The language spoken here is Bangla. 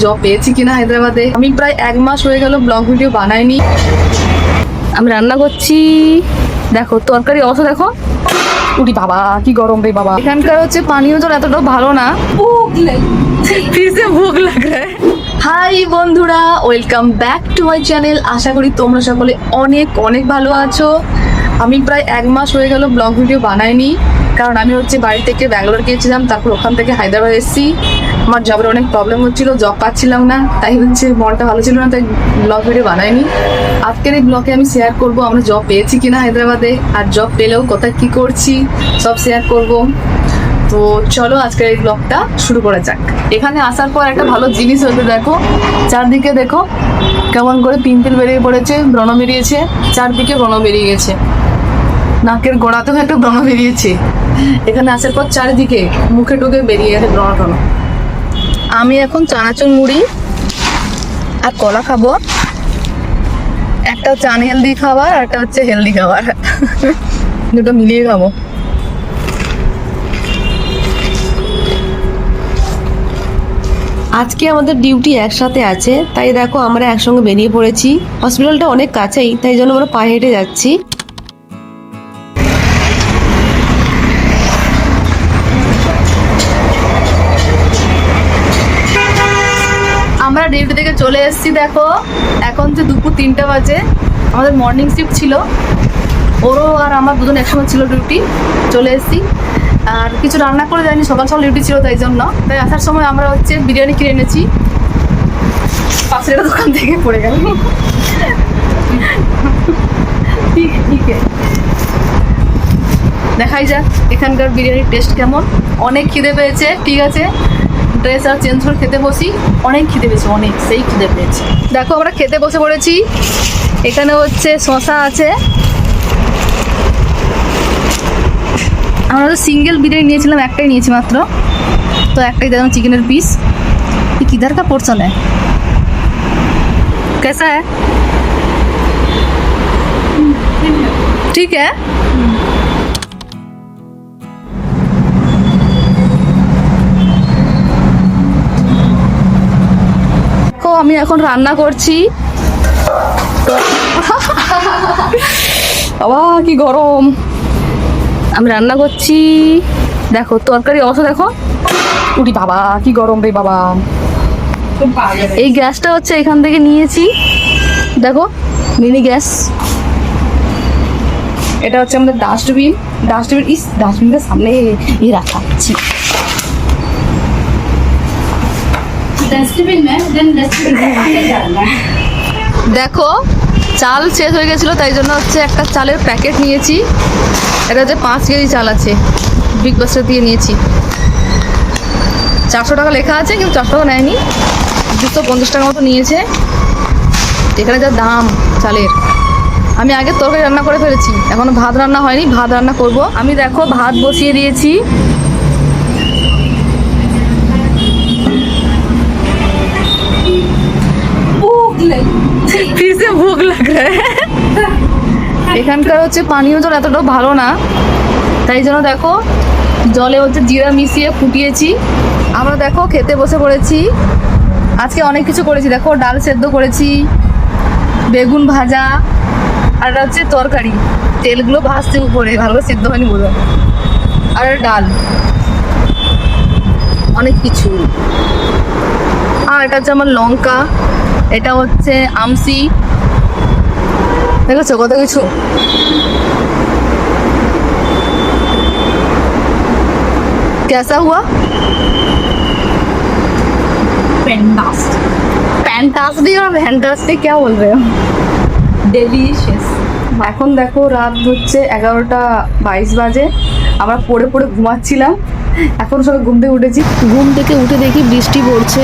জব পেয়েছি কিনা হায়দ্রাবাদে। আমি প্রায় 1 মাস হয়ে গেল ব্লগ ভিডিও বানাইনি। আমি রান্না করছি, দেখো তরকারি অবস্থা দেখো। উঠি বাবা কি গরম রে বাবা। এখানকার হচ্ছে পানীয় জল এতটাও ভালো না। ভুক লাগ রা হ্যায়। হাই বন্ধুরা, welcome back to my channel. আশা করি তোমরা সকলে অনেক অনেক ভালো আছো। আমি প্রায় 1 মাস হয়ে গেল ব্লগ ভিডিও বানাইনি, কারণ আমি হচ্ছে বাড়ি থেকে ব্যাঙ্গালোর গিয়েছিলাম, তারপর ওখান থেকে হায়দ্রাবাদ এসেছি। আমার জবের অনেক প্রবলেম হচ্ছিল, জব পাচ্ছিলাম না, তাই হচ্ছে মনটা ভালো ছিল না, তাই ব্লগ ভিডিও বানাইনি। আজকের এই ব্লগে আমি শেয়ার করব আমরা জব পেয়েছি কিনা হায়দ্রাবাদে, আর জব পেলেও কোথায় কি করছি সব শেয়ার করব। তো চলো আজকের এই ব্লগটা শুরু করা যাক। এখানে আসার পর একটা ভালো জিনিস হতে দেখো, চারদিকে দেখো কেমন করে পিম্পল বেরিয়ে পড়েছে, ব্রণ বেরিয়েছে, চারদিকে ব্রণ বেরিয়ে গেছে, নাকের গোড়াতেও একটা ব্রণ বেরিয়েছে। এখানে আসার পর চারিদিকে মুখে টুকে বেরিয়ে গেছে ব্রণ টন। আমি এখন চানাচুর মুড়ি আর কলা খাবো। একটা হচ্ছে আনহেলদি খাবার আর একটা হচ্ছে হেলদি খাবার, দুটো মিলিয়ে খাবো। আজকে আমাদের ডিউটি একসাথে আছে, তাই দেখো আমরা একসঙ্গে বেরিয়ে পড়েছি। হসপিটালটা অনেক কাছেই, তাই জন্য আমরা পায়ে হেঁটে যাচ্ছি। আমরা ডিউটি থেকে চলে এসেছি, দেখো এখন যে দুপুর 3টা বাজে। আমাদের মর্নিং শিফট ছিল, ওরও আর আমার দুজন একসঙ্গে ছিল ডিউটি। চলে এসেছি, আর কিছু রান্না করে যায়নি, সকাল সকাল ডিউটি ছিল, তাই জন্য। তাই আসার সময় আমরা হচ্ছে বিরিয়ানি কিনে এনেছি, পাশের একটা দোকান থেকে পড়ে গেল। ঠিক দেখাই যাক এখানকার বিরিয়ানির টেস্ট কেমন। অনেক খিদে পেয়েছে, ঠিক আছে ড্রেস আর চেঞ্জ করে খেতে বসি। অনেক খিদে পেয়েছে, অনেক সেই খিদে পেয়েছে। দেখো আমরা খেতে বসে পড়েছি। এখানে হচ্ছে শশা আছে। আমরা তো সিঙ্গেল বিরিয়ানি নিয়েছিলাম, একটাই নিয়েছি মাত্র, তো একটাই দেখলাম চিকেনের পিস। কিধার কা পোর্শন है, कैसा है? ठीक है। আমি এখন রান্না করছি। বাবা কি গরম। আমি রান্না করছি, দেখো তরকারি অবস্থা দেখো। উঠি বাবা কি গরম রে বাবা। এই গ্যাসটা হচ্ছে এখান থেকে নিয়েছি, দেখো মিনি গ্যাস। এটা হচ্ছে আমাদের ডাস্টবিন। ডাস্টবিনটা সামনে রাখা আছে। দেখো চাল শেষ হয়ে গেছিলো, তাই জন্য হচ্ছে একটা চালের প্যাকেট নিয়েছি। এটা হচ্ছে 5 কেজি চাল আছে, বিগ বাস্টার দিয়ে নিয়েছি। 400 টাকা লেখা আছে, কিন্তু 400 টাকা নেয়নি, 250 টাকা মতো নিয়েছে। এখানে যা দাম চালের। আমি আগে তরকারি রান্না করে ফেলেছি, এখনো ভাত রান্না হয়নি, ভাত রান্না করব। আমি দেখো ভাত বসিয়ে দিয়েছি। ভুক লাগ রা হ্যায়। এখানকার হচ্ছে পানীয় জল এতটাও ভালো না, তাই জন্য দেখো জলে হচ্ছে জিরা মিশিয়ে ফুটিয়েছি। আমরা দেখো খেতে বসে পড়েছি। আজকে অনেক কিছু করেছি, দেখো ডাল সেদ্ধ করেছি, বেগুন ভাজা, আর এটা হচ্ছে তরকারি। তেলগুলো ভাজতে উপরে, ভালো করে সেদ্ধ হয়নি বোঝা। আর ডাল, অনেক কিছু। আর এটা হচ্ছে আমার লঙ্কা, এটা হচ্ছে আমসি, দেখেছো কত কিছু। कैसा हुआ? फैंटास्टिक और फैंटास्टिक क्या बोल रहे हो? डेलिशियस। এখন দেখো রাত হচ্ছে 11:22 বাজে। আমরা পড়ে পড়ে ঘুমাচ্ছিলাম, এখন সবাই ঘুম থেকে উঠেছি। ঘুম থেকে উঠে দেখি বৃষ্টি পড়ছে।